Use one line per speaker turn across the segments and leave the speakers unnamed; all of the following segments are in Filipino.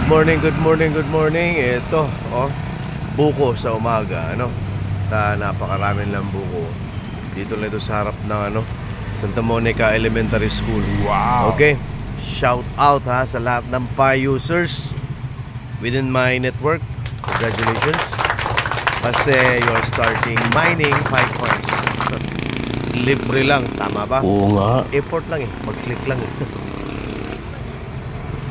Good morning. Ito, buko sa umaga, napakarami lang buko. Dito lang ito sa harap ng Santa Monica Elementary School.
Wow.
Okay. Shout out sa lahat ng Pi users within my network. Congratulations. Kasi you're starting mining Pi coins. Libre lang, tama ba?
Oo nga.
Effort lang mag-click lang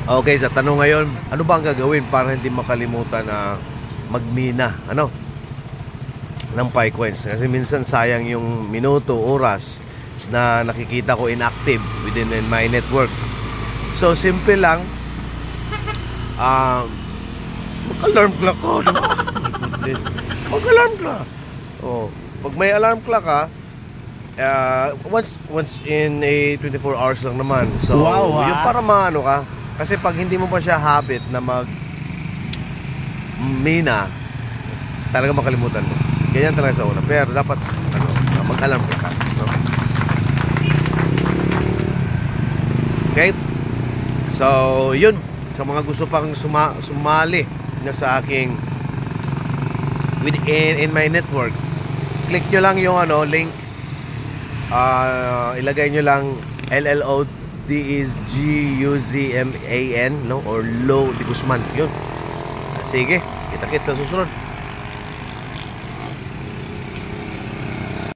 Okay, sa tanong ngayon, ano ba ang gagawin para hindi makalimutan na magmina, ng Pi coins? Kasi minsan sayang yung minuto, oras na nakikita ko inactive within my network. So, simple lang. Mag-alarm clock ka, Mag-alarm clock. Pag may alarm clock ka, once in a 24 hours lang naman. So,
wow,
yung para maano ka. Kasi pag hindi mo pa siya habit na mina, talaga makalimutan mo. Ganyan talaga sa una. Pero dapat mag-alarm ka. Okay? So, yun. Sa mga gusto pang sumali na sa aking in my network, click nyo lang yung link. Ilagay nyo lang LLODISGUZMAN or Lo Di Guzman. Yun. Sige, kita-kits sa susunod.